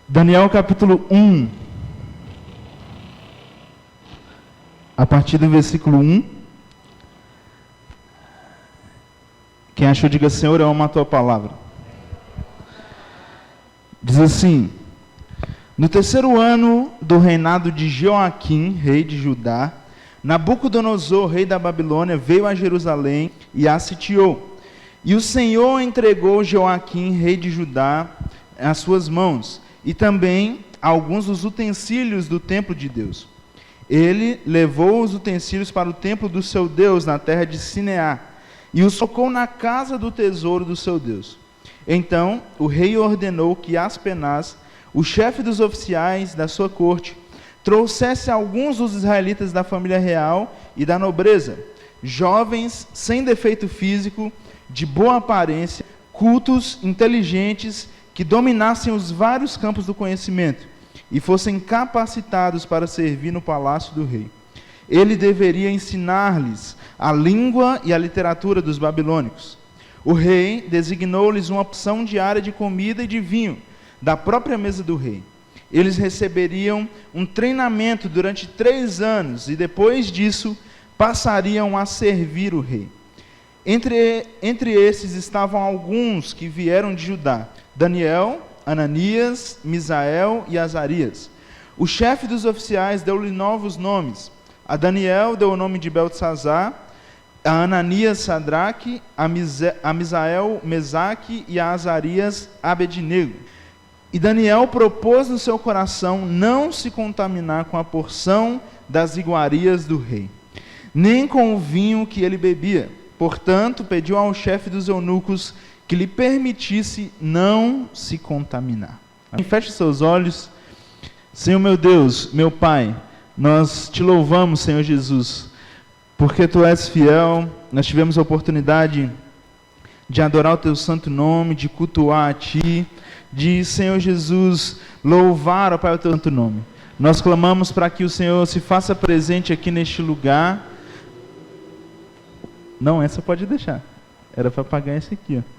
Daniel capítulo 1, a partir do versículo 1. Quem achou, diga: Senhor, eu amo a tua palavra. Diz assim: no terceiro ano do reinado de Joaquim, rei de Judá, Nabucodonosor, rei da Babilônia, veio a Jerusalém e a sitiou. E o Senhor entregou Joaquim, rei de Judá, às suas mãos, e também alguns dos utensílios do templo de Deus. Ele levou os utensílios para o templo do seu Deus, na terra de Sineá, e os colocou na casa do tesouro do seu Deus. Então o rei ordenou que Aspenaz, o chefe dos oficiais da sua corte, trouxesse alguns dos israelitas da família real e da nobreza, jovens, sem defeito físico, de boa aparência, cultos, inteligentes, que dominassem os vários campos do conhecimento e fossem capacitados para servir no palácio do rei. Ele deveria ensinar-lhes a língua e a literatura dos babilônicos. O rei designou-lhes uma porção diária de comida e de vinho, da própria mesa do rei. Eles receberiam um treinamento durante 3 anos e depois disso passariam a servir o rei. Entre esses estavam alguns que vieram de Judá: Daniel, Ananias, Misael e Azarias. O chefe dos oficiais deu-lhe novos nomes. A Daniel deu o nome de Beltesazar, a Ananias Sadraque, a Misael Mesaque e a Azarias Abednego. E Daniel propôs no seu coração não se contaminar com a porção das iguarias do rei, nem com o vinho que ele bebia. Portanto, pediu ao chefe dos eunucos que lhe permitisse não se contaminar. Feche seus olhos. Senhor meu Deus, meu Pai, nós te louvamos, Senhor Jesus, porque Tu és fiel. Nós tivemos a oportunidade de adorar o Teu santo nome, de cultuar a Ti, de, Senhor Jesus, louvar, ó Pai, o Teu santo nome. Nós clamamos para que o Senhor se faça presente aqui neste lugar. Não, essa pode deixar. Era para apagar esse aqui, ó.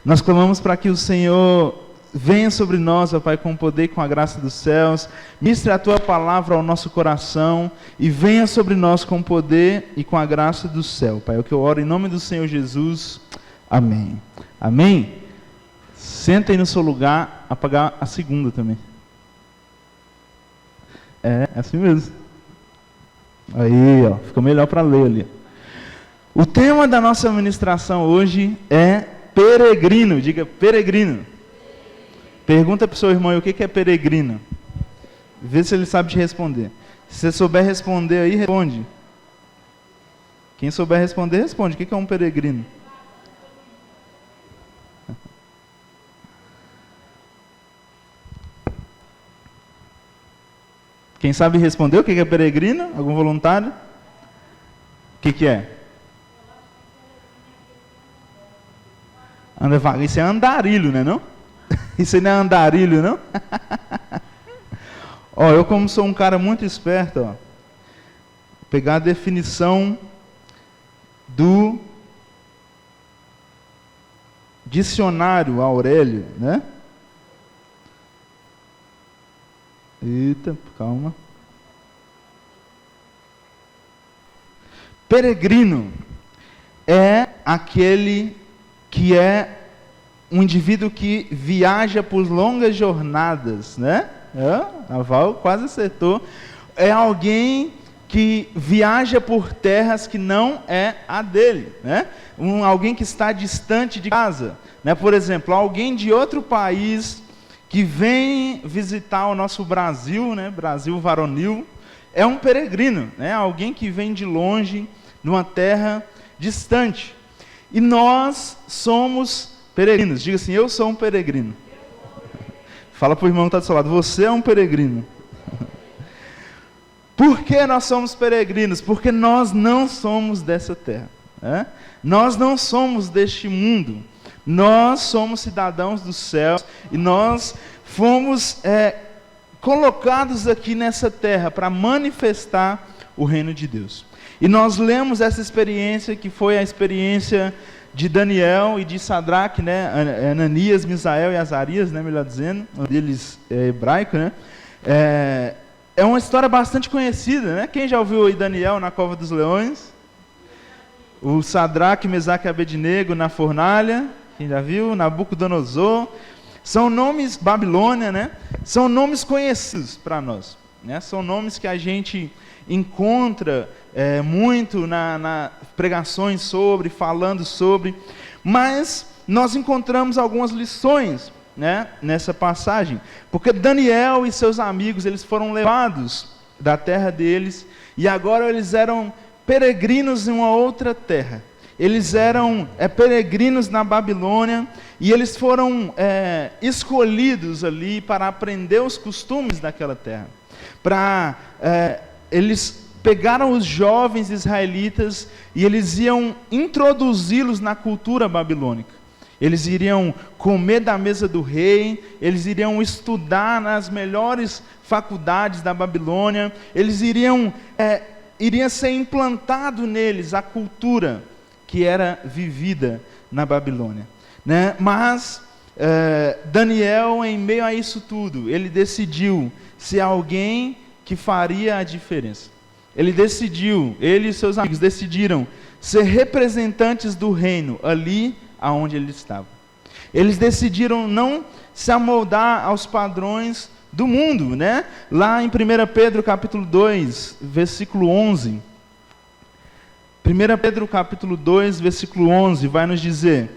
Nós clamamos para que o Senhor venha sobre nós, ó Pai, com o poder e com a graça dos céus. Ministre a Tua palavra ao nosso coração e venha sobre nós com o poder e com a graça do céu, Pai. É o que eu oro em nome do Senhor Jesus. Amém. Amém. Senta aí no seu lugar, apagar a segunda também. É assim mesmo. Aí, ó, ficou melhor para ler ali. O tema da nossa ministração hoje é peregrino. Diga: peregrino. Pergunta para o seu irmão aí, o que é peregrino. Vê se ele sabe te responder. Se você souber responder aí, responde. Quem souber responder, responde. O que é um peregrino? Quem sabe responder o que é peregrino? Algum voluntário? O que é? Isso é andarilho, né, não? Isso aí não é andarilho, não? Ó, eu como sou um cara muito esperto, ó, vou pegar a definição do dicionário Aurélio, né? Eita, calma. Peregrino é aquele que é um indivíduo que viaja por longas jornadas, né? A Val quase acertou. É alguém que viaja por terras que não é a dele, né? Alguém que está distante de casa, né? Por exemplo, alguém de outro país que vem visitar o nosso Brasil, né? Brasil varonil, é um peregrino, né? Alguém que vem de longe, numa terra distante. E nós somos peregrinos. Diga assim: eu sou um peregrino. Fala para o irmão que está do seu lado: você é um peregrino. Por que nós somos peregrinos? Porque nós não somos dessa terra, né? Nós não somos deste mundo. Nós somos cidadãos dos céus e nós fomos colocados aqui nessa terra para manifestar o reino de Deus. E nós lemos essa experiência, que foi a experiência de Daniel e de Sadraque, né? Ananias, Misael e Azarias, né? Melhor dizendo, um deles é hebraico, né? É uma história bastante conhecida, né? Quem já ouviu aí Daniel na cova dos leões? O Sadraque, Mesaque e Abednego na fornalha, quem já viu? Nabucodonosor. São nomes, Babilônia, né? São nomes conhecidos para nós, né? São nomes que a gente encontra muito na pregações sobre, falando sobre, mas nós encontramos algumas lições, né, nessa passagem, porque Daniel e seus amigos, eles foram levados da terra deles, e agora eles eram peregrinos em uma outra terra. Eles eram peregrinos na Babilônia, e eles foram escolhidos ali para aprender os costumes daquela terra. Eles pegaram os jovens israelitas e eles iam introduzi-los na cultura babilônica. Eles iriam comer da mesa do rei, eles iriam estudar nas melhores faculdades da Babilônia, eles iria ser implantado neles a cultura que era vivida na Babilônia, né? Mas Daniel, em meio a isso tudo, ele decidiu ser alguém que faria a diferença. Ele e seus amigos decidiram ser representantes do reino ali aonde ele estava. Eles decidiram não se amoldar aos padrões do mundo, né? Lá em 1 Pedro capítulo 2, versículo 11. 1 Pedro capítulo 2, versículo 11, vai nos dizer: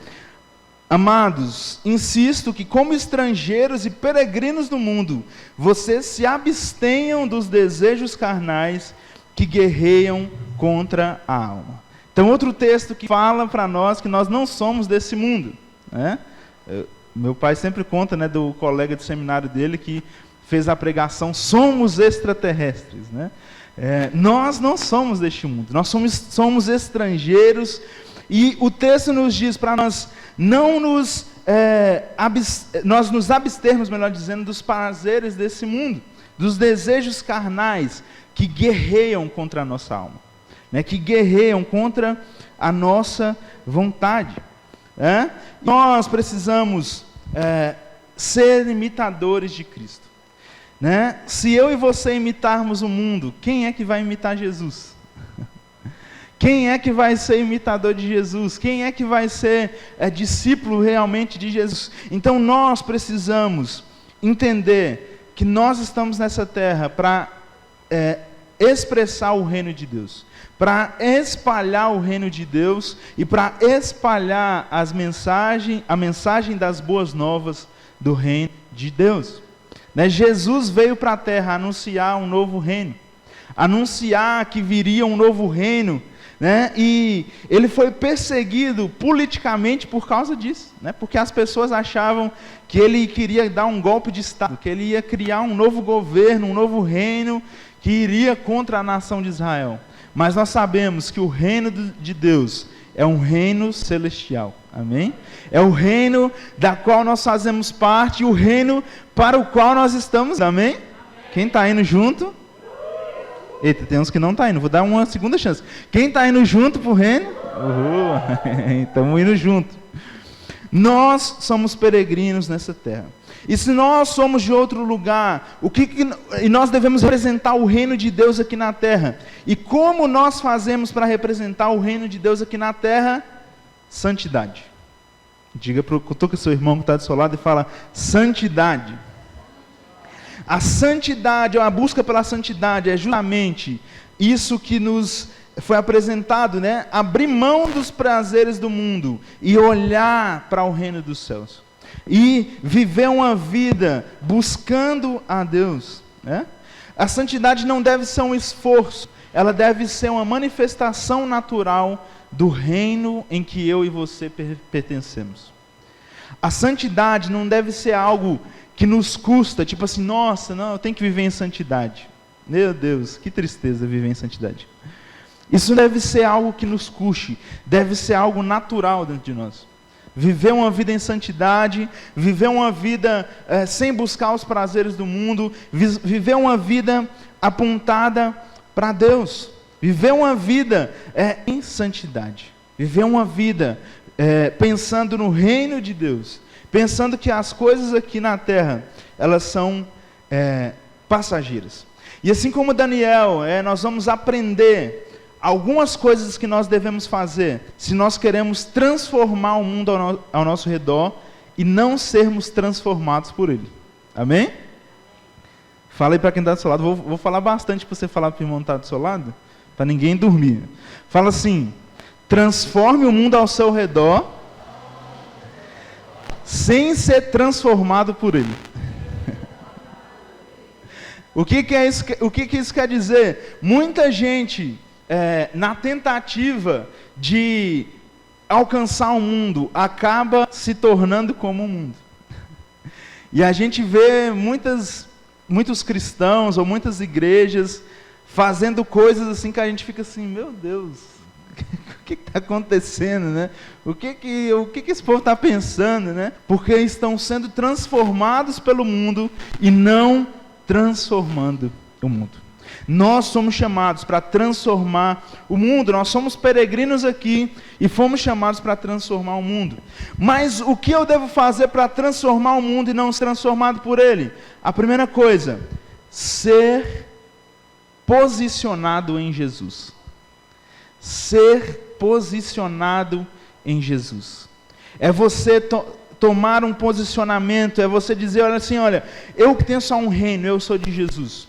amados, insisto que como estrangeiros e peregrinos no mundo, vocês se abstenham dos desejos carnais que guerreiam contra a alma. Então, outro texto que fala para nós que nós não somos desse mundo, né? Meu pai sempre conta, né, do colega de seminário dele que fez a pregação, somos extraterrestres, né? Nós não somos deste mundo, nós somos estrangeiros, e o texto nos diz para nós não nos abstermos, melhor dizendo, dos prazeres desse mundo, dos desejos carnais que guerreiam contra a nossa alma, né? Que guerreiam contra a nossa vontade. Nós precisamos ser imitadores de Cristo, né? Se eu e você imitarmos o mundo, quem é que vai imitar Jesus? Quem é que vai ser imitador de Jesus? Quem é que vai ser discípulo realmente de Jesus? Então nós precisamos entender que nós estamos nessa terra para expressar o reino de Deus, para espalhar o reino de Deus e para espalhar a mensagem das boas novas do reino de Deus, né? Jesus veio para a terra anunciar um novo reino, anunciar que viria um novo reino, né? E ele foi perseguido politicamente por causa disso, né? Porque as pessoas achavam que ele queria dar um golpe de Estado, que ele ia criar um novo governo, um novo reino que iria contra a nação de Israel. Mas nós sabemos que o reino de Deus é um reino celestial, amém? É o reino da qual nós fazemos parte, o reino para o qual nós estamos, amém? Quem está indo junto? Eita, tem uns que não estão indo, vou dar uma segunda chance. Quem está indo junto para o reino? Estamos indo junto. Nós somos peregrinos nessa terra. E se nós somos de outro lugar, e nós devemos representar o reino de Deus aqui na terra. E como nós fazemos para representar o reino de Deus aqui na terra? Santidade. Diga para o seu irmão que está do seu lado e fala, santidade. A santidade, a busca pela santidade é justamente isso que nos foi apresentado, né? Abrir mão dos prazeres do mundo e olhar para o reino dos céus. E viver uma vida buscando a Deus, né? A santidade não deve ser um esforço, ela deve ser uma manifestação natural do reino em que eu e você pertencemos. A santidade não deve ser algo que nos custa, tipo assim, nossa, não, eu tenho que viver em santidade. Meu Deus, que tristeza viver em santidade. Isso deve ser algo que nos custe, deve ser algo natural dentro de nós. Viver uma vida em santidade, viver uma vida sem buscar os prazeres do mundo, viver uma vida apontada para Deus, viver uma vida em santidade, viver uma vida pensando no reino de Deus, pensando que as coisas aqui na terra, elas são passageiras. E assim como Daniel, nós vamos aprender algumas coisas que nós devemos fazer, se nós queremos transformar o mundo ao nosso redor, e não sermos transformados por ele. Amém? Fala aí para quem está do seu lado. Vou falar bastante para você falar para o irmão que está do seu lado, para ninguém dormir. Fala assim: transforme o mundo ao seu redor, sem ser transformado por ele. O que é isso? O que isso quer dizer? Muita gente, na tentativa de alcançar o mundo, acaba se tornando como o mundo. E a gente vê muitos cristãos ou muitas igrejas fazendo coisas assim que a gente fica assim: meu Deus, o que está acontecendo, né? O que esse povo está pensando, né? Porque estão sendo transformados pelo mundo e não transformando o mundo. Nós somos chamados para transformar o mundo, nós somos peregrinos aqui e fomos chamados para transformar o mundo. Mas o que eu devo fazer para transformar o mundo e não ser transformado por ele? A primeira coisa, ser posicionado em Jesus. Ser posicionado em Jesus. É você tomar um posicionamento, é você dizer assim: olha, eu tenho só um reino, eu sou de Jesus.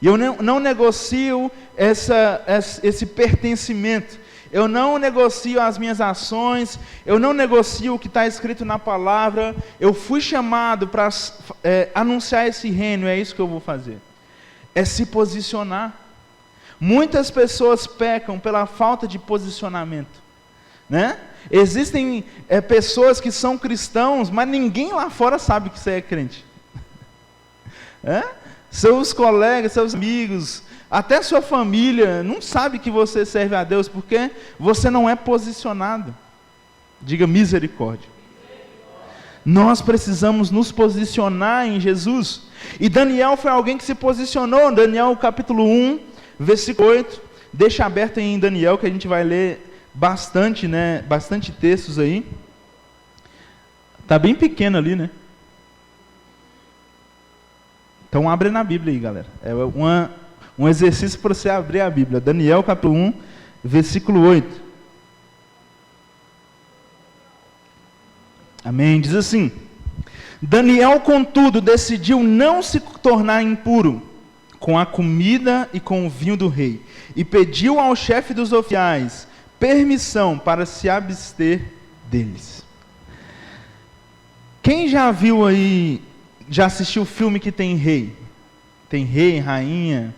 E eu não negocio esse pertencimento. Eu não negocio as minhas ações. Eu não negocio o que está escrito na palavra. Eu fui chamado para anunciar esse reino. É isso que eu vou fazer. É se posicionar. Muitas pessoas pecam pela falta de posicionamento, né? Existem pessoas que são cristãos, mas ninguém lá fora sabe que você é crente. Seus colegas, seus amigos, até sua família não sabe que você serve a Deus, porque você não é posicionado. Diga misericórdia. Nós precisamos nos posicionar em Jesus. E Daniel foi alguém que se posicionou. Daniel capítulo 1, versículo 8. Deixa aberto aí em Daniel, que a gente vai ler bastante, né? Bastante textos aí. Está bem pequeno ali, né? Então abre na Bíblia aí, galera. É um exercício para você abrir a Bíblia. Daniel capítulo 1, versículo 8. Amém? Diz assim: Daniel, contudo, decidiu não se tornar impuro com a comida e com o vinho do rei, e pediu ao chefe dos oficiais permissão para se abster deles. Quem já viu aí, já assistiu o filme que tem rei? Tem rei, rainha.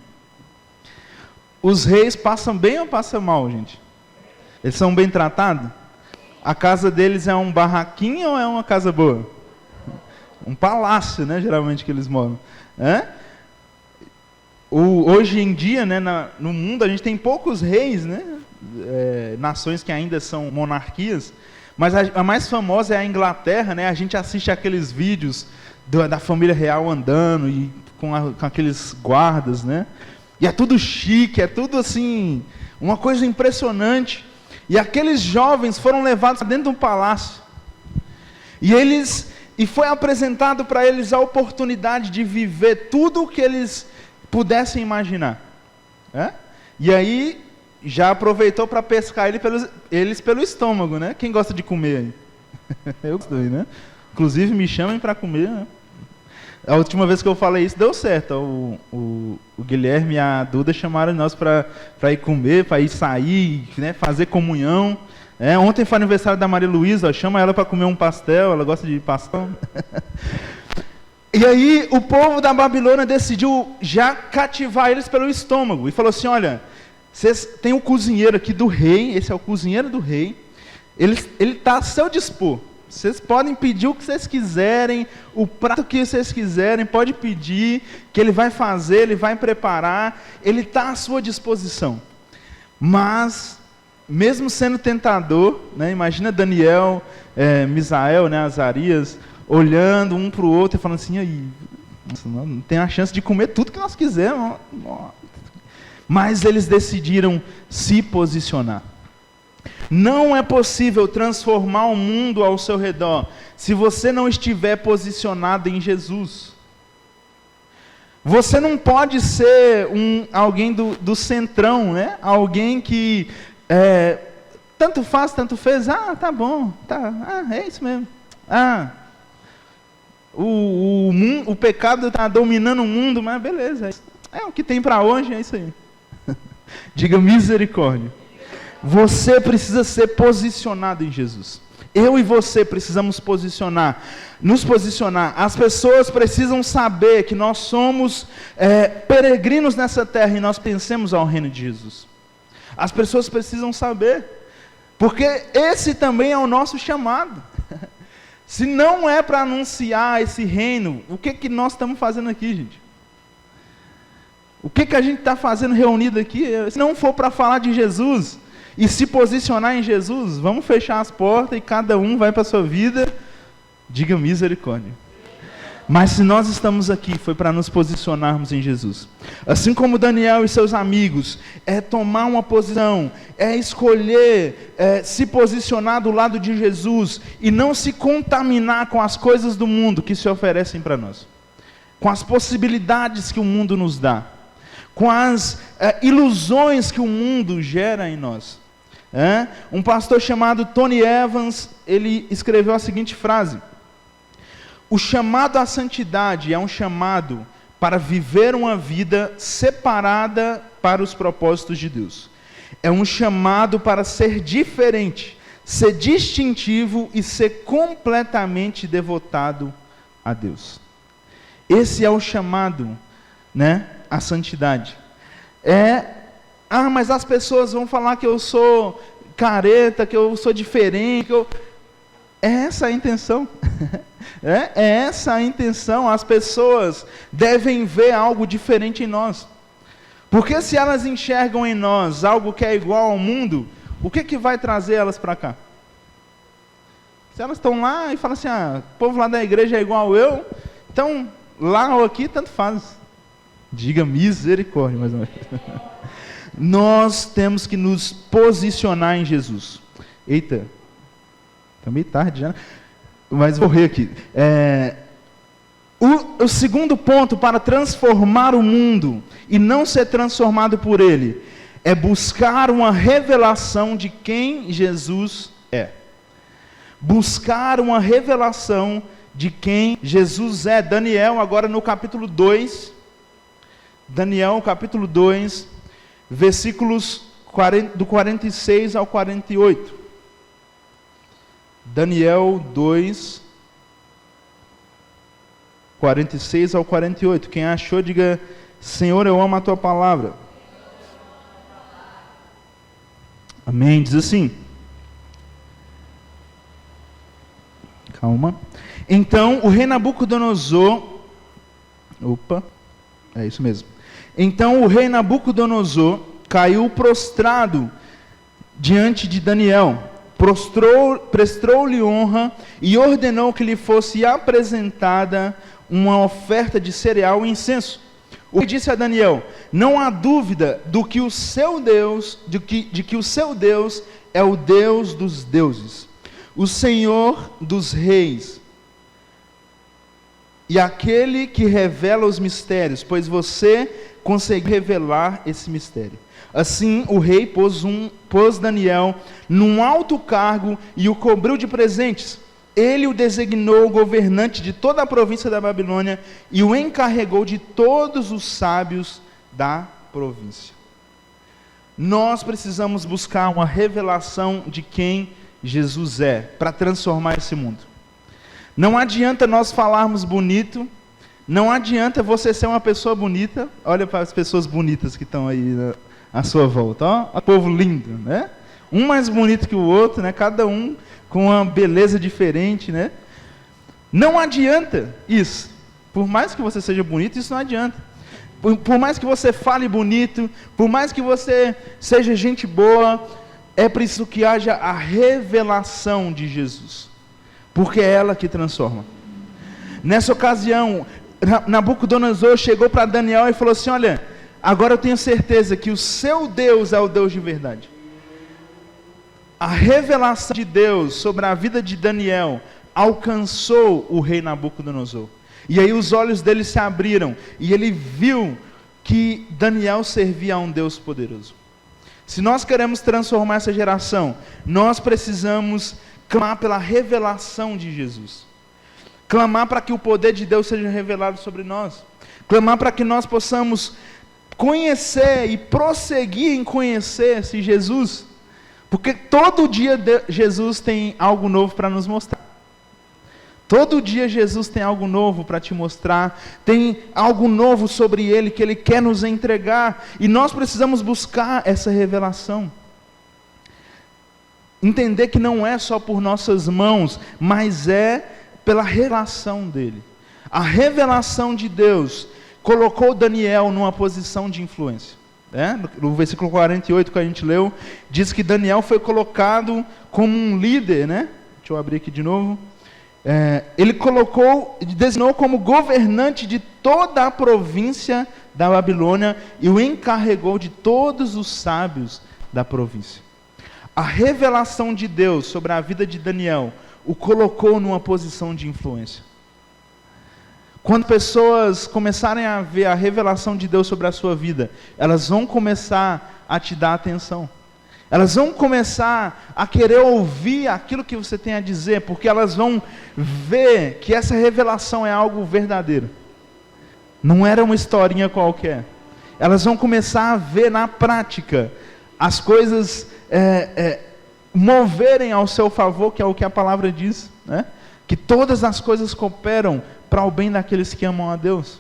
Os reis passam bem ou passam mal, gente? Eles são bem tratados? A casa deles é um barraquinho ou é uma casa boa? Um palácio, né? Geralmente que eles moram. Hoje em dia, né, no mundo, a gente tem poucos reis, né? Nações que ainda são monarquias. Mas a mais famosa é a Inglaterra, né? A gente assiste aqueles vídeos da família real andando e com aqueles guardas, né? E é tudo chique, é tudo assim, uma coisa impressionante. E aqueles jovens foram levados dentro de um palácio. E foi apresentado para eles a oportunidade de viver tudo o que eles pudessem imaginar. E aí já aproveitou para pescar eles pelo estômago, né? Quem gosta de comer aí? Eu gosto, né? Inclusive me chamem para comer, né? A última vez que eu falei isso deu certo. O Guilherme e a Duda chamaram nós para ir comer, para ir sair, né, fazer comunhão. Ontem foi aniversário da Maria Luísa, chama ela para comer um pastel, ela gosta de pastel. E aí o povo da Babilônia decidiu já cativar eles pelo estômago. E falou assim: olha, vocês têm o cozinheiro aqui do rei, esse é o cozinheiro do rei, ele está a seu dispor. Vocês podem pedir o que vocês quiserem, o prato que vocês quiserem, pode pedir, que ele vai fazer, ele vai preparar, ele está à sua disposição. Mas, mesmo sendo tentador, né, imagina Daniel, Misael, né, Azarias, olhando um para o outro e falando assim: aí, não tem a chance de comer tudo que nós quisermos. Mas eles decidiram se posicionar. Não é possível transformar o mundo ao seu redor se você não estiver posicionado em Jesus. Você não pode ser alguém do centrão, né? Alguém que tanto faz, tanto fez. Tá bom, tá, é isso mesmo. O pecado está dominando o mundo, mas beleza, é o que tem para hoje, é isso aí. Diga misericórdia. Você precisa ser posicionado em Jesus. Eu e você precisamos nos posicionar. As pessoas precisam saber que nós somos peregrinos nessa terra e nós pertencemos ao reino de Jesus. As pessoas precisam saber, porque esse também é o nosso chamado. Se não é para anunciar esse reino, o que nós estamos fazendo aqui, gente? O que a gente está fazendo reunido aqui? Se não for para falar de Jesus e se posicionar em Jesus, vamos fechar as portas e cada um vai para a sua vida. Diga misericórdia. Mas se nós estamos aqui, foi para nos posicionarmos em Jesus. Assim como Daniel e seus amigos, tomar uma posição, escolher se posicionar do lado de Jesus e não se contaminar com as coisas do mundo que se oferecem para nós, com as possibilidades que o mundo nos dá, com as ilusões que o mundo gera em nós. Um pastor chamado Tony Evans, ele escreveu a seguinte frase: o chamado à santidade é um chamado para viver uma vida separada para os propósitos de Deus. É um chamado para ser diferente, ser distintivo e ser completamente devotado a Deus. Esse é o chamado, à santidade. Mas as pessoas vão falar que eu sou careta, que eu sou diferente, É essa a intenção. É essa a intenção. As pessoas devem ver algo diferente em nós. Porque se elas enxergam em nós algo que é igual ao mundo, o que vai trazer elas para cá? Se elas estão lá e falam assim, o povo lá da igreja é igual eu, então lá ou aqui, tanto faz. Diga misericórdia, mais uma vez. Nós temos que nos posicionar em Jesus. Eita, está meio tarde já, mas vou correr aqui. O segundo ponto para transformar o mundo e não ser transformado por ele é buscar uma revelação de quem Jesus é. Buscar uma revelação de quem Jesus é. Daniel, agora no capítulo 2, Daniel capítulo 2, versículos do 46 ao 48. Daniel 2, 46 ao 48. Quem achou, diga: Senhor, eu amo a tua palavra. Amém. Diz assim. Calma. Então o rei Nabucodonosor. É isso mesmo. Então o rei Nabucodonosor caiu prostrado diante de Daniel. Prestou-lhe honra e ordenou que lhe fosse apresentada uma oferta de cereal e incenso. O rei disse a Daniel: não há dúvida de que o seu Deus é o Deus dos deuses, o Senhor dos reis, e aquele que revela os mistérios, pois você conseguiu revelar esse mistério. Assim o rei pôs Daniel num alto cargo e o cobriu de presentes. Ele o designou governante de toda a província da Babilônia e o encarregou de todos os sábios da província. Nós precisamos buscar uma revelação de quem Jesus é para transformar esse mundo. Não adianta nós falarmos bonito, não adianta você ser uma pessoa bonita. Olha para as pessoas bonitas que estão aí à sua volta, ó, povo lindo, né? Um mais bonito que o outro, né? Cada um com uma beleza diferente, né? Não adianta isso. Por mais que você seja bonito, isso não adianta. Por mais que você fale bonito, por mais que você seja gente boa, é preciso que haja a revelação de Jesus, porque é ela que transforma. Nessa ocasião, Nabucodonosor chegou para Daniel e falou assim: olha, agora eu tenho certeza que o seu Deus é o Deus de verdade. a revelação de Deus sobre a vida de Daniel alcançou o rei Nabucodonosor. E aí os olhos dele se abriram e ele viu que Daniel servia a um Deus poderoso. Se nós queremos transformar essa geração, nós precisamos clamar pela revelação de Jesus. Clamar para que o poder de Deus seja revelado sobre nós. Clamar para que nós possamos conhecer e prosseguir em conhecer esse Jesus. Porque todo dia Jesus tem algo novo para nos mostrar. Todo dia Jesus tem algo novo para te mostrar, tem algo novo sobre Ele que Ele quer nos entregar, e nós precisamos buscar essa revelação. Entender que não é só por nossas mãos, mas é pela revelação dEle. A revelação de Deus colocou Daniel numa posição de influência. No versículo 48 que a gente leu, diz que Daniel foi colocado como um líder, Deixa eu abrir aqui de novo. Ele designou como governante de toda a província da Babilônia e o encarregou de todos os sábios da província. A revelação de Deus sobre a vida de Daniel o colocou numa posição de influência. Quando pessoas começarem a ver a revelação de Deus sobre a sua vida, elas vão começar a te dar atenção. Elas vão começar a querer ouvir aquilo que você tem a dizer, porque elas vão ver que essa revelação é algo verdadeiro. Não era uma historinha qualquer. Elas vão começar a ver na prática as coisas moverem ao seu favor, que é o que a palavra diz, que todas as coisas cooperam para o bem daqueles que amam a Deus.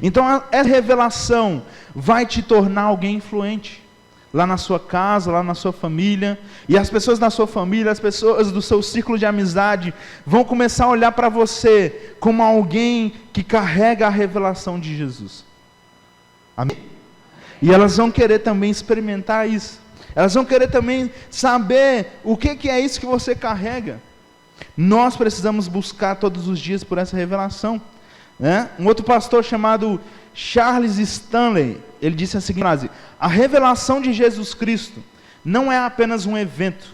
Então essa revelação vai te tornar alguém influente. Lá na sua casa, lá na sua família, e as pessoas da sua família, as pessoas do seu círculo de amizade, vão começar a olhar para você como alguém que carrega a revelação de Jesus. Amém? E elas vão querer também experimentar isso. Elas vão querer também saber o que é isso que você carrega. Nós precisamos buscar todos os dias por essa revelação. Um outro pastor chamado Charles Stanley, ele disse a seguinte frase: a revelação de Jesus Cristo não é apenas um evento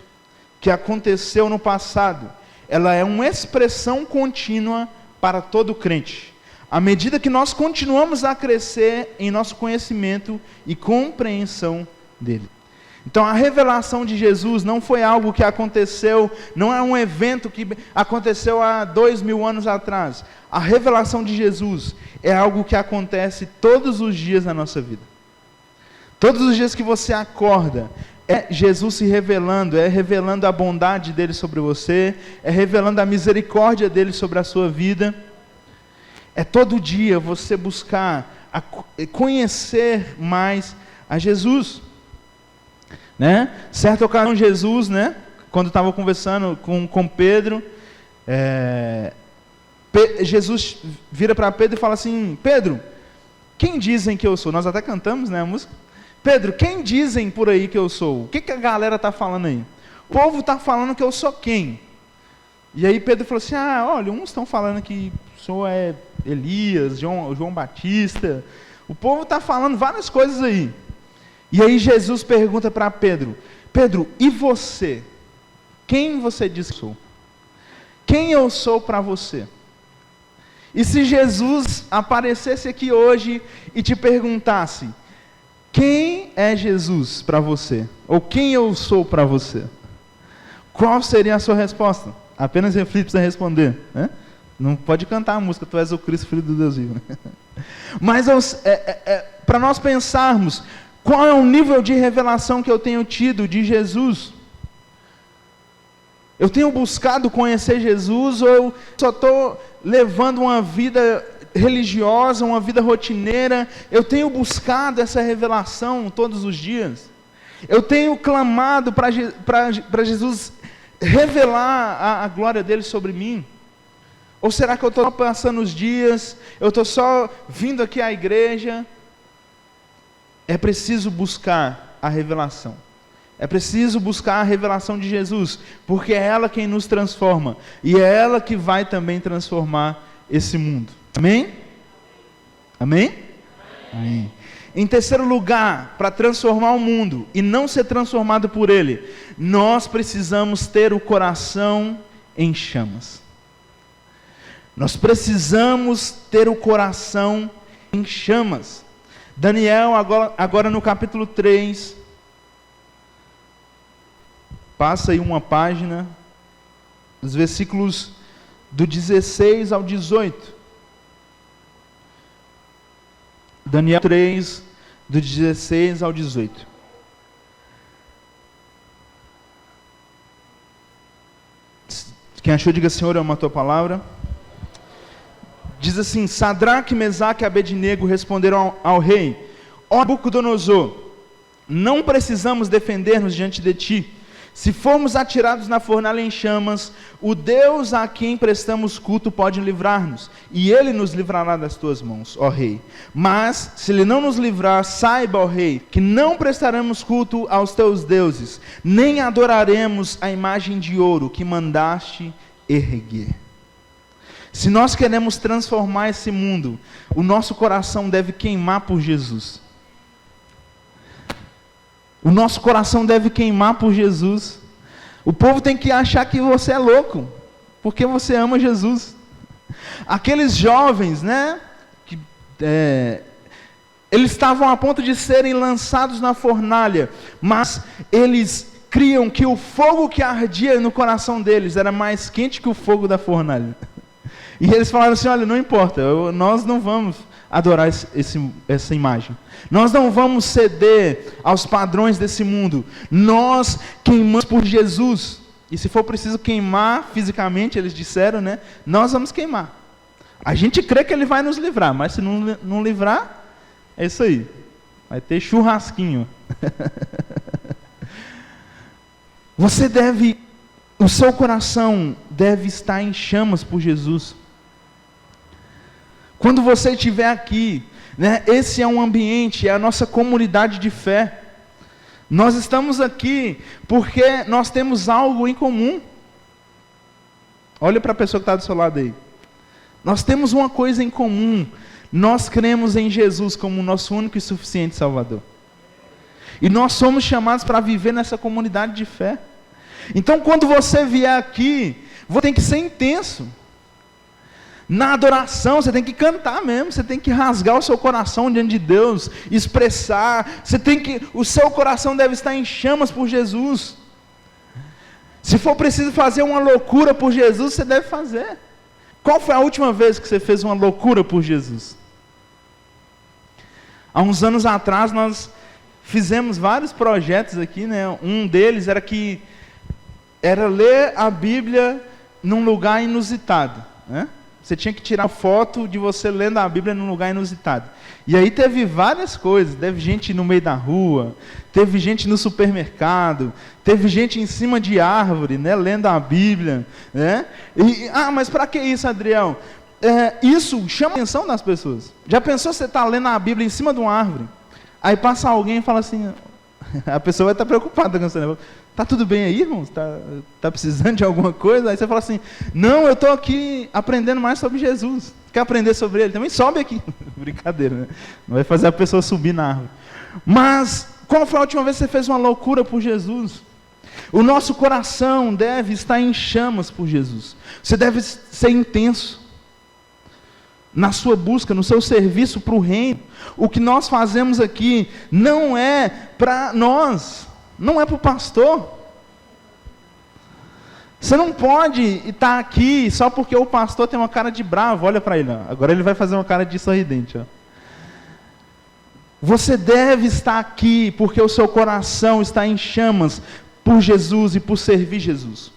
que aconteceu no passado, ela é uma expressão contínua para todo crente. À medida que nós continuamos a crescer em nosso conhecimento e compreensão dele. Então a revelação de Jesus não foi algo que aconteceu, não é um evento que aconteceu há 2000 anos atrás. A revelação de Jesus é algo que acontece todos os dias na nossa vida. Todos os dias que você acorda, é Jesus se revelando, é revelando a bondade dele sobre você, é revelando a misericórdia dele sobre a sua vida. É todo dia você buscar conhecer mais a Jesus. Certa ocasião Jesus, quando estava conversando com Pedro, Jesus vira para Pedro e fala assim: Pedro, quem dizem que eu sou? Nós até cantamos, a música. Pedro, quem dizem por aí que eu sou? O que a galera está falando aí? O povo está falando que eu sou quem? E aí Pedro falou assim: olha, uns estão falando que o senhor é Elias, João Batista. O povo está falando várias coisas aí. E aí Jesus pergunta para Pedro: Pedro, e você? Quem você diz que eu sou? Quem eu sou para você? E se Jesus aparecesse aqui hoje e te perguntasse: quem é Jesus para você? Ou quem eu sou para você? Qual seria a sua resposta? Apenas reflita para responder. Não pode cantar a música, tu és o Cristo, Filho do Deus vivo. Mas para nós pensarmos, qual é o nível de revelação que eu tenho tido de Jesus? Eu tenho buscado conhecer Jesus, ou eu só estou levando uma vida religiosa, uma vida rotineira? Eu tenho buscado essa revelação todos os dias? Eu tenho clamado para Jesus revelar a glória dele sobre mim? Ou será que eu estou passando os dias, eu estou só vindo aqui à igreja? É preciso buscar a revelação. É preciso buscar a revelação de Jesus, porque é ela quem nos transforma, e é ela que vai também transformar esse mundo. Amém? Amém? Amém. Em terceiro lugar, para transformar o mundo e não ser transformado por ele, nós precisamos ter o coração em chamas. Nós precisamos ter o coração em chamas. Daniel, agora no capítulo 3, passa aí uma página, os versículos do 16 ao 18. Daniel 3, do 16 ao 18. Quem achou, diga: Senhor, eu amo a tua palavra. Diz assim: Sadraque, Mesaque e Abednego responderam ao rei: Ó Nabucodonosor, não precisamos defender-nos diante de ti. Se formos atirados na fornalha em chamas, o Deus a quem prestamos culto pode livrar-nos, e ele nos livrará das tuas mãos, ó rei. Mas, se ele não nos livrar, saiba, ó rei, que não prestaremos culto aos teus deuses, nem adoraremos a imagem de ouro que mandaste erguer. Se nós queremos transformar esse mundo, o nosso coração deve queimar por Jesus. O nosso coração deve queimar por Jesus. O povo tem que achar que você é louco, porque você ama Jesus. Aqueles jovens, né, eles estavam a ponto de serem lançados na fornalha, mas eles criam que o fogo que ardia no coração deles era mais quente que o fogo da fornalha. E eles falaram assim: olha, não importa, nós não vamos adorar essa imagem. Nós não vamos ceder aos padrões desse mundo. Nós queimamos por Jesus. E se for preciso queimar fisicamente, eles disseram, né? Nós vamos queimar. A gente crê que ele vai nos livrar, mas se não livrar, é isso aí. Vai ter churrasquinho. O seu coração deve estar em chamas por Jesus. Quando você estiver aqui, né, esse é um ambiente, é a nossa comunidade de fé. Nós estamos aqui porque nós temos algo em comum. Olha para a pessoa que está do seu lado aí. Nós temos uma coisa em comum. Nós cremos em Jesus como o nosso único e suficiente Salvador. E nós somos chamados para viver nessa comunidade de fé. Então, quando você vier aqui, você tem que ser intenso. Na adoração, você tem que cantar mesmo, você tem que rasgar o seu coração diante de Deus, expressar, o seu coração deve estar em chamas por Jesus. Se for preciso fazer uma loucura por Jesus, você deve fazer. Qual foi a última vez que você fez uma loucura por Jesus? Há uns anos atrás, nós fizemos vários projetos aqui, né? Um deles era ler a Bíblia num lugar inusitado, né? Você tinha que tirar foto de você lendo a Bíblia num lugar inusitado. E aí teve várias coisas. Teve gente no meio da rua, teve gente no supermercado, teve gente em cima de árvore, né, lendo a Bíblia. Né? Mas para que isso, Adriel? Isso chama a atenção das pessoas. Já pensou você estar lendo a Bíblia em cima de uma árvore? Aí passa alguém e fala assim... A pessoa vai estar preocupada com você. Tá tudo bem aí, irmãos? Tá precisando de alguma coisa? Aí você fala assim: não, eu estou aqui aprendendo mais sobre Jesus. Quer aprender sobre ele? Também sobe aqui. Brincadeira, né? Não vai fazer a pessoa subir na árvore. Mas, qual foi a última vez que você fez uma loucura por Jesus? O nosso coração deve estar em chamas por Jesus. Você deve ser intenso na sua busca, no seu serviço para o reino. O que nós fazemos aqui não é para nós, não é para o pastor. Você não pode estar aqui só porque o pastor tem uma cara de bravo. Olha para ele, ó. Agora ele vai fazer uma cara de sorridente. Ó. Você deve estar aqui porque o seu coração está em chamas por Jesus e por servir Jesus.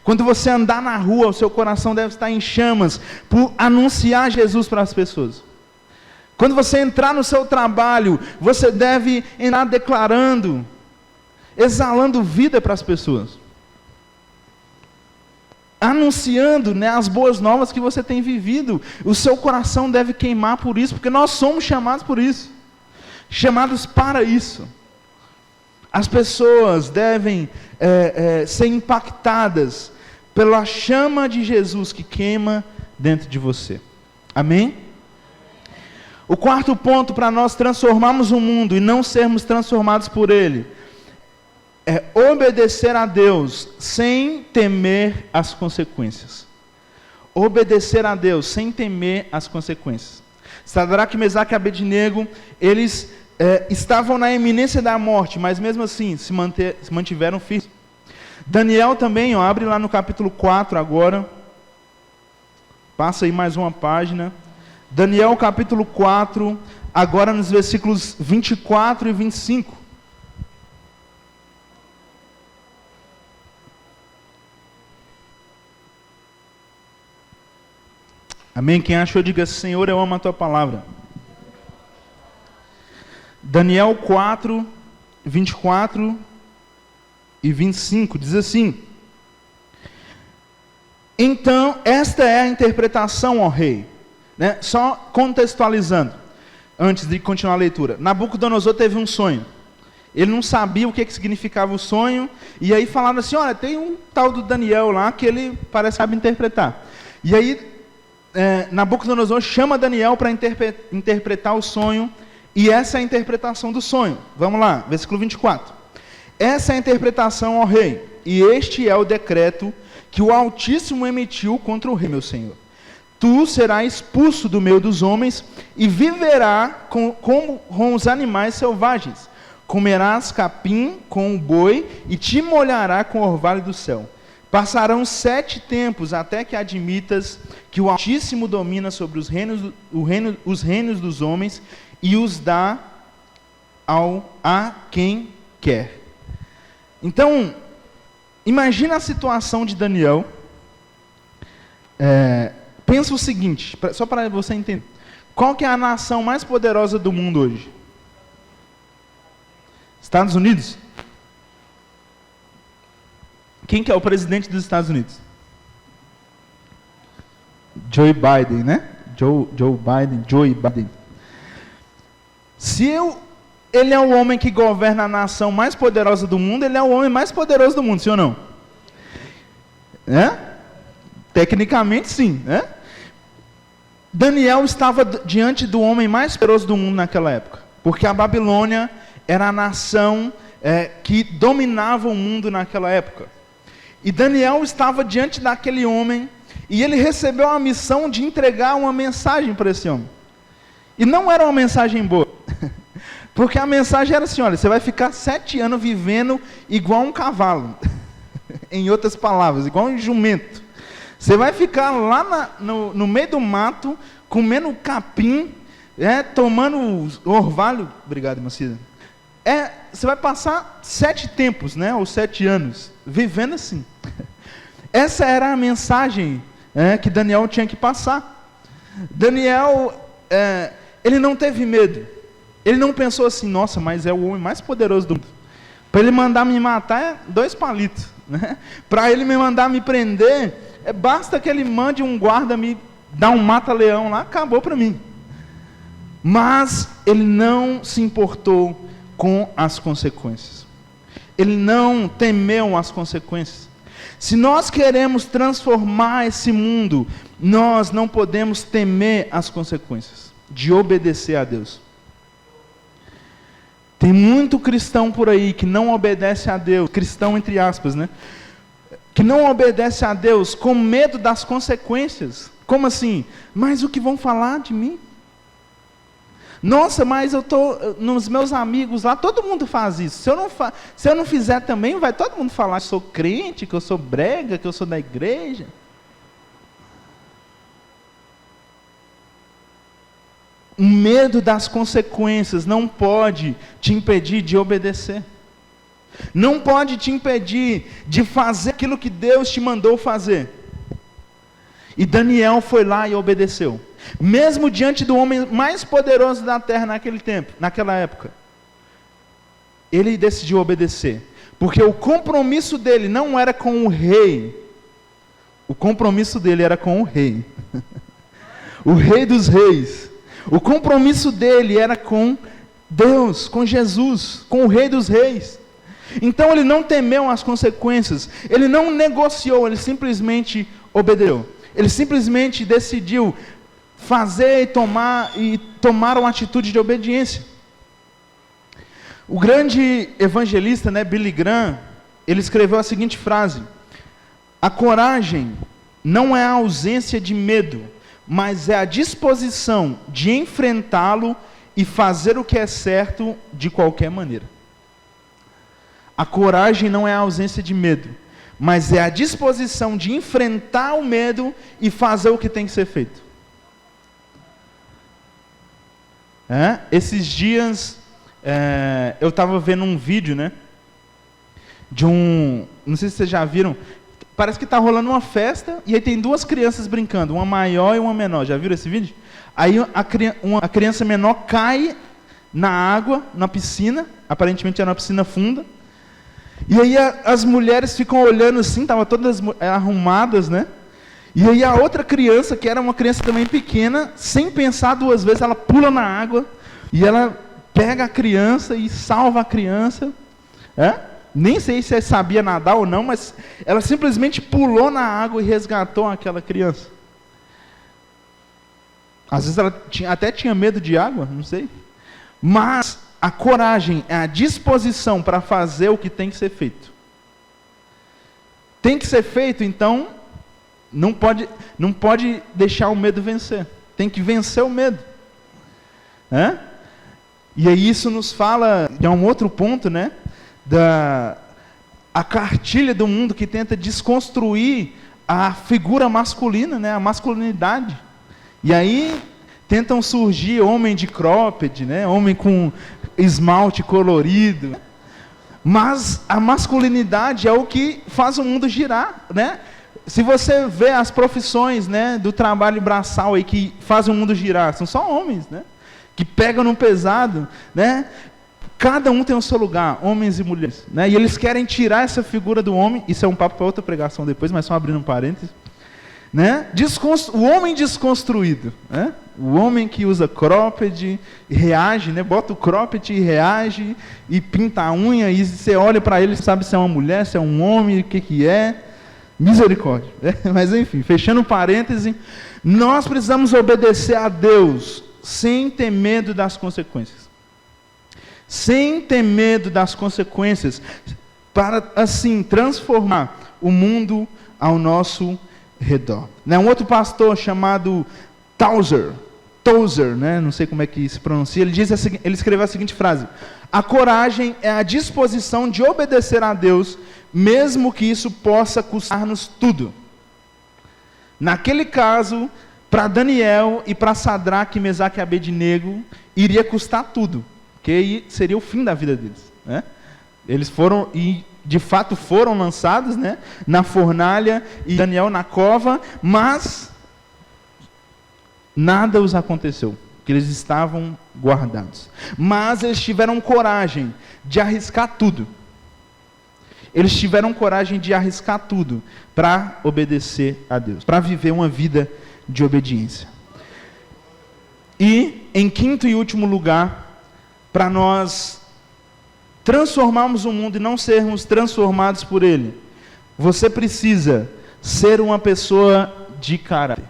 Quando você andar na rua, o seu coração deve estar em chamas por anunciar Jesus para as pessoas. Quando você entrar no seu trabalho, você deve entrar declarando, exalando vida para as pessoas. Anunciando, né, as boas novas que você tem vivido. O seu coração deve queimar por isso, porque nós somos chamados por isso. Chamados para isso. As pessoas devem ser impactadas pela chama de Jesus que queima dentro de você. Amém? O quarto ponto para nós transformarmos o mundo e não sermos transformados por ele é obedecer a Deus sem temer as consequências. Obedecer a Deus sem temer as consequências. Sadraque, Mesaque e Abednego, eles estavam na iminência da morte, mas mesmo assim se mantiveram firmes. Daniel também, abre lá no capítulo 4 agora. Passa aí mais uma página. Daniel capítulo 4, agora nos versículos 24 e 25. Amém? Quem achou, diga: Senhor, eu amo a tua palavra. Daniel 4, 24 e 25, diz assim: então, esta é a interpretação, ó rei. Só contextualizando, antes de continuar a leitura. Nabucodonosor teve um sonho. Ele não sabia o que significava o sonho, e aí falaram assim: olha, tem um tal do Daniel lá, que ele parece saber interpretar. E aí, Nabucodonosor chama Daniel para interpretar o sonho, e essa é a interpretação do sonho. Vamos lá, versículo 24. Essa é a interpretação, ó rei, e este é o decreto que o Altíssimo emitiu contra o rei, meu senhor. Tu serás expulso do meio dos homens e viverá com os animais selvagens. Comerás capim com o boi e te molhará com o orvalho do céu. Passarão 7 tempos até que admitas que o Altíssimo domina sobre os reinos dos homens e os dá a quem quer. Então, imagina a situação de Daniel. Pensa o seguinte, só para você entender. Qual que é a nação mais poderosa do mundo hoje? Estados Unidos? Quem que é o presidente dos Estados Unidos? Joe Biden, né? Joe Biden. Ele é o homem que governa a nação mais poderosa do mundo, ele é o homem mais poderoso do mundo, sim ou não? Tecnicamente, sim. Daniel estava diante do homem mais poderoso do mundo naquela época, porque a Babilônia era a nação que dominava o mundo naquela época. E Daniel estava diante daquele homem, e ele recebeu a missão de entregar uma mensagem para esse homem. E não era uma mensagem boa, porque a mensagem era assim: olha, você vai ficar 7 anos vivendo igual um cavalo. Em outras palavras, igual um jumento. Você vai ficar lá no meio do mato, comendo capim, tomando orvalho. Obrigado, irmã Cida. Você vai passar 7 tempos, ou 7 anos, vivendo assim. Essa era a mensagem que Daniel tinha que passar. Daniel, ele não teve medo. Ele não pensou assim: nossa, mas é o homem mais poderoso do mundo. Para ele mandar me matar é 2 palitos. Para ele me mandar me prender, basta que ele mande um guarda me dar um mata-leão lá, acabou para mim. Mas ele não se importou com as consequências. Ele não temeu as consequências. Se nós queremos transformar esse mundo, nós não podemos temer as consequências de obedecer a Deus. Tem muito cristão por aí que não obedece a Deus, cristão entre aspas, que não obedece a Deus com medo das consequências. Como assim? Mas o que vão falar de mim? Nossa, mas eu estou nos meus amigos lá, todo mundo faz isso. Se eu não fizer também, vai todo mundo falar que eu sou crente, que eu sou brega, que eu sou da igreja. O medo das consequências não pode te impedir de obedecer. Não pode te impedir de fazer aquilo que Deus te mandou fazer. E Daniel foi lá e obedeceu. Mesmo diante do homem mais poderoso da terra naquela época. Ele decidiu obedecer. Porque o compromisso dele não era com o rei. O compromisso dele era com o rei. O rei dos reis. O compromisso dele era com Deus, com Jesus, com o Rei dos Reis. Então ele não temeu as consequências, ele não negociou, ele simplesmente obedeceu. Ele simplesmente decidiu fazer e tomar uma atitude de obediência. O grande evangelista, Billy Graham, ele escreveu a seguinte frase: a coragem não é a ausência de medo, mas é a disposição de enfrentá-lo e fazer o que é certo de qualquer maneira. A coragem não é a ausência de medo, mas é a disposição de enfrentar o medo e fazer o que tem que ser feito. Esses dias, eu estava vendo um vídeo, de não sei se vocês já viram, parece que está rolando uma festa, e aí tem duas crianças brincando, uma maior e uma menor. Já viram esse vídeo? Aí a criança menor cai na água, na piscina, aparentemente era uma piscina funda, e aí as mulheres ficam olhando assim, estavam todas arrumadas, e aí a outra criança, que era uma criança também pequena, sem pensar duas vezes, ela pula na água, e ela pega a criança e salva a criança, nem sei se ela sabia nadar ou não, mas ela simplesmente pulou na água e resgatou aquela criança. Às vezes ela até tinha medo de água, não sei. Mas a coragem é a disposição para fazer o que tem que ser feito. Tem que ser feito, então não pode deixar o medo vencer. Tem que vencer o medo. E aí isso nos fala de um outro ponto, a cartilha do mundo que tenta desconstruir a figura masculina, a masculinidade. E aí tentam surgir homem de cropped, homem com esmalte colorido. Mas a masculinidade é o que faz o mundo girar, Se você vê as profissões, do trabalho braçal aí que fazem o mundo girar, são só homens, que pegam no pesado, Cada um tem o seu lugar, homens e mulheres, E eles querem tirar essa figura do homem. Isso é um papo para outra pregação depois, mas só abrindo um parênteses. O homem desconstruído, o homem que usa cropped e reage, bota o cropped e reage e pinta a unha, e você olha para ele e sabe se é uma mulher, se é um homem, o que é. Misericórdia. Mas enfim, fechando um parêntese, nós precisamos obedecer a Deus sem ter medo das consequências. Sem ter medo das consequências, para assim transformar o mundo ao nosso redor. Um outro pastor chamado Tozer, não sei como é que se pronuncia, ele escreveu a seguinte frase: a coragem é a disposição de obedecer a Deus, mesmo que isso possa custar-nos tudo. Naquele caso, para Daniel e para Sadraque, Mesaque e Abednego, iria custar tudo, porque aí seria o fim da vida deles. Eles foram, e de fato foram lançados na fornalha, e Daniel na cova, mas nada os aconteceu, porque eles estavam guardados. Mas eles tiveram coragem de arriscar tudo. Eles tiveram coragem de arriscar tudo para obedecer a Deus, para viver uma vida de obediência. E, em quinto e último lugar, para nós transformarmos o mundo e não sermos transformados por ele, você precisa ser uma pessoa de caráter.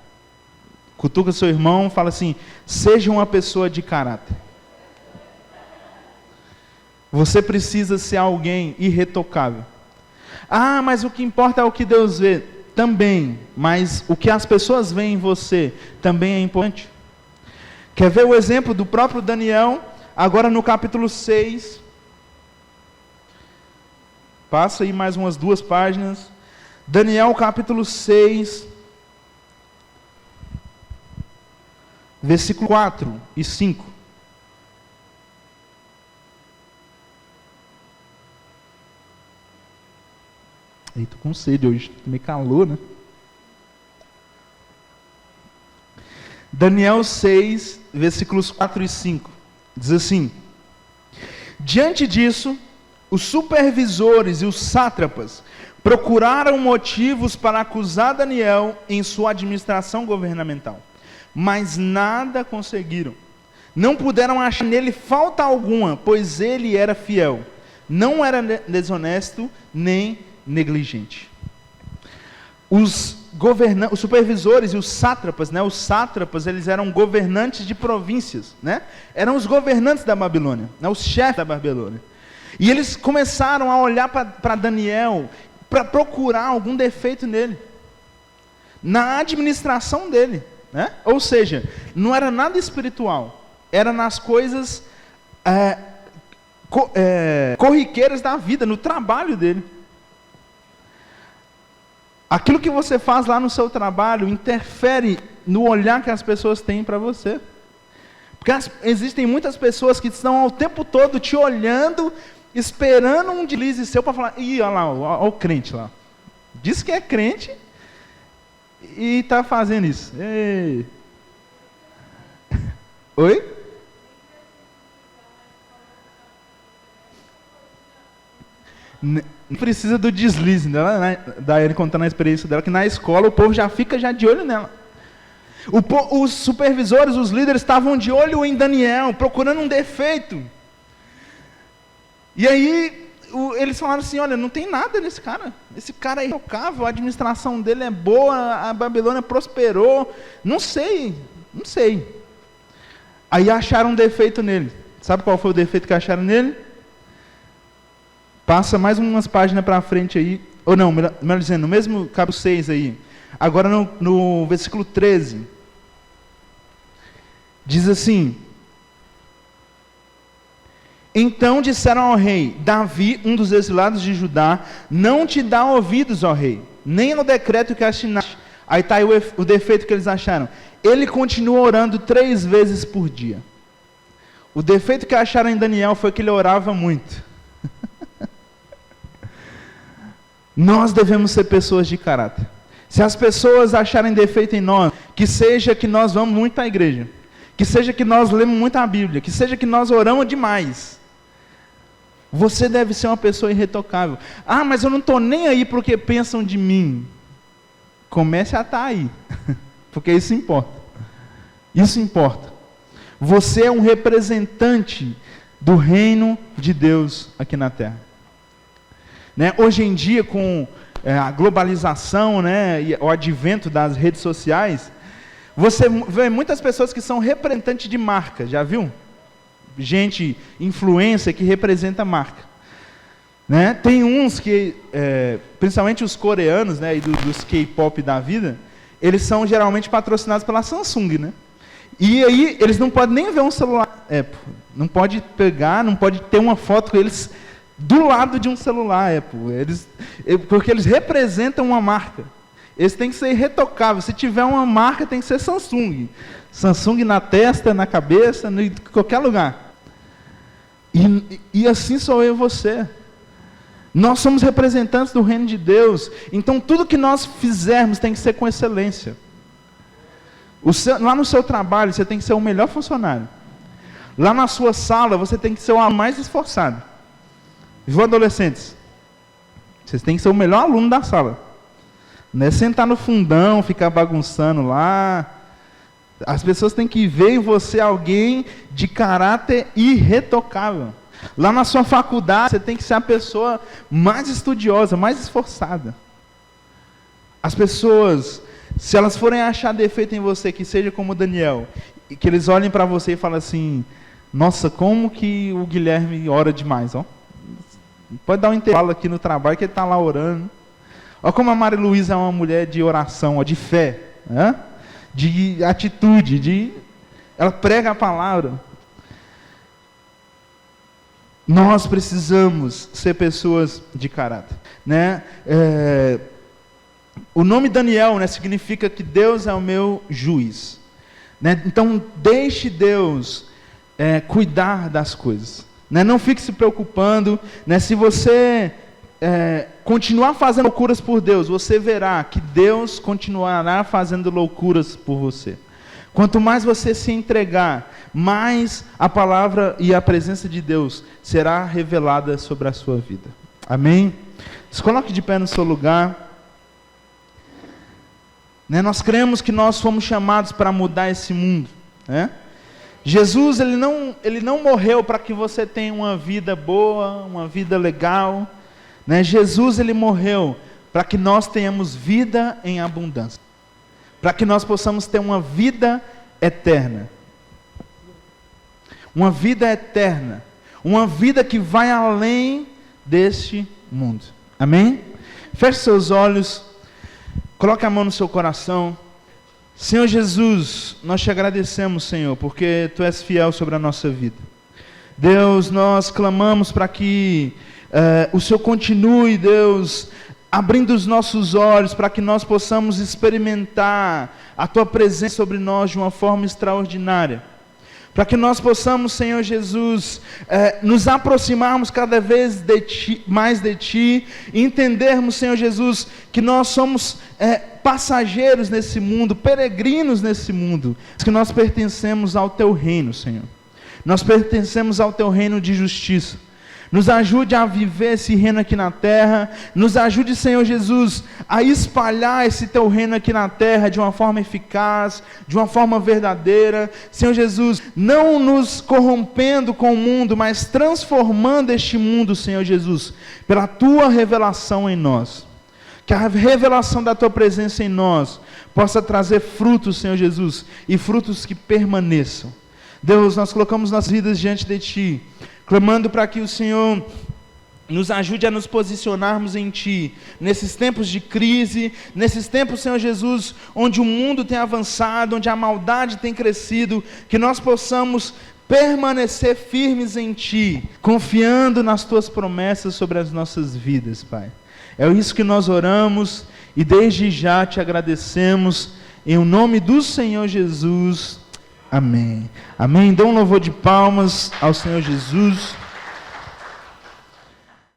Cutuca seu irmão, fala assim: seja uma pessoa de caráter. Você precisa ser alguém irretocável. Ah, mas o que importa é o que Deus vê. Também, mas o que as pessoas veem em você também é importante. Quer ver o exemplo do próprio Daniel, agora no capítulo 6. Passa aí mais umas 2 páginas. Daniel capítulo 6, versículo 4 e 5. Estou com sede hoje, meio calor, Daniel 6, versículos 4 e 5. Diz assim: diante disso, os supervisores e os sátrapas procuraram motivos para acusar Daniel em sua administração governamental, mas nada conseguiram. Não puderam achar nele falta alguma, pois ele era fiel, não era desonesto nem negligente. Os os supervisores e os sátrapas, né? Os sátrapas, eles eram governantes de províncias, né? Eram os governantes da Babilônia, né? Os chefes da Babilônia. E eles começaram a olhar para Daniel, para procurar algum defeito nele, na administração dele, né? Ou seja, não era nada espiritual, era nas coisas corriqueiras da vida, no trabalho dele. Aquilo que você faz lá no seu trabalho interfere no olhar que as pessoas têm para você. Porque existem muitas pessoas que estão o tempo todo te olhando, esperando um deslize seu para falar, ih, olha lá, olha o crente lá. Diz que é crente e está fazendo isso. Ei. Oi? Não precisa do deslize dela, né? Da ele contando a experiência dela, que na escola o povo já fica de olho nela. Os supervisores, os líderes estavam de olho em Daniel, procurando um defeito. E aí eles falaram assim, olha, não tem nada nesse cara. Esse cara é intocável, a administração dele é boa, a Babilônia prosperou. Não sei. Aí acharam um defeito nele. Sabe qual foi o defeito que acharam nele? Passa mais umas páginas para frente aí, ou não, melhor dizendo, no mesmo capítulo 6 aí, agora no versículo 13, diz assim, então disseram ao rei, Davi, um dos exilados de Judá, não te dá ouvidos, ó rei, nem no decreto que assinaste. Aí está aí o defeito que eles acharam, ele continua orando 3 vezes por dia. O defeito que acharam em Daniel foi que ele orava muito. Nós devemos ser pessoas de caráter. Se as pessoas acharem defeito em nós, que seja que nós vamos muito à igreja, que seja que nós lemos muito a Bíblia, que seja que nós oramos demais, você deve ser uma pessoa irretocável. Ah, mas eu não estou nem aí porque pensam de mim. Comece a estar aí, porque isso importa. Isso importa. Você é um representante do reino de Deus aqui na terra. Né? Hoje em dia, com a globalização, né, e o advento das redes sociais, você vê muitas pessoas que são representantes de marca, já viu? Gente, influencer que representa marca. Né? Tem uns que, principalmente os coreanos, né, e dos K-pop da vida, eles são geralmente patrocinados pela Samsung, né? E aí eles não podem nem ver um celular Apple, não pode pegar, não pode ter uma foto com eles do lado de um celular Apple, porque eles representam uma marca. Eles têm que ser irretocáveis. Se tiver uma marca, tem que ser Samsung. Samsung na testa, na cabeça, em qualquer lugar. E assim sou eu e você. Nós somos representantes do reino de Deus. Então tudo que nós fizermos tem que ser com excelência. Lá no seu trabalho, você tem que ser o melhor funcionário. Lá na sua sala, você tem que ser o mais esforçado. Viu, adolescentes? Vocês têm que ser o melhor aluno da sala. Não é sentar no fundão, ficar bagunçando lá. As pessoas têm que ver em você alguém de caráter irretocável. Lá na sua faculdade, você tem que ser a pessoa mais estudiosa, mais esforçada. As pessoas, se elas forem achar defeito em você, que seja como Daniel, e que eles olhem para você e falem assim, nossa, como que o Guilherme ora demais, ó. Pode dar um intervalo aqui no trabalho que ele está lá orando. Olha como a Maria Luísa é uma mulher de oração, ó, de fé, né? De atitude, ela prega a palavra. Nós precisamos ser pessoas de caráter, né? O nome Daniel, né, significa que Deus é o meu juiz, né? Então deixe Deus cuidar das coisas. Não fique se preocupando, né? Se você continuar fazendo loucuras por Deus, você verá que Deus continuará fazendo loucuras por você. Quanto mais você se entregar, mais a palavra e a presença de Deus será revelada sobre a sua vida. Amém? Se coloque de pé no seu lugar. Nós cremos que nós fomos chamados para mudar esse mundo, né? Jesus, ele não morreu para que você tenha uma vida boa, uma vida legal, né? Jesus, ele morreu para que nós tenhamos vida em abundância, para que nós possamos ter uma vida eterna. Uma vida eterna, uma vida que vai além deste mundo. Amém? Feche seus olhos, coloque a mão no seu coração. Senhor Jesus, nós te agradecemos, Senhor, porque Tu és fiel sobre a nossa vida. Deus, nós clamamos para que o Senhor continue, Deus, abrindo os nossos olhos para que nós possamos experimentar a Tua presença sobre nós de uma forma extraordinária. Para que nós possamos, Senhor Jesus, nos aproximarmos cada vez mais de Ti, e entendermos, Senhor Jesus, que nós somos passageiros nesse mundo, peregrinos nesse mundo, que nós pertencemos ao Teu reino, Senhor. Nós pertencemos ao Teu reino de justiça. Nos ajude a viver esse reino aqui na terra. Nos ajude, Senhor Jesus, a espalhar esse Teu reino aqui na terra de uma forma eficaz, de uma forma verdadeira. Senhor Jesus, não nos corrompendo com o mundo, mas transformando este mundo, Senhor Jesus, pela Tua revelação em nós. Que a revelação da Tua presença em nós possa trazer frutos, Senhor Jesus, e frutos que permaneçam. Deus, nós colocamos nossas vidas diante de Ti, clamando para que o Senhor nos ajude a nos posicionarmos em Ti, nesses tempos de crise, nesses tempos, Senhor Jesus, onde o mundo tem avançado, onde a maldade tem crescido, que nós possamos permanecer firmes em Ti, confiando nas Tuas promessas sobre as nossas vidas, Pai. É isso que nós oramos e desde já Te agradecemos, em nome do Senhor Jesus. Amém. Amém. Dê um louvor de palmas ao Senhor Jesus.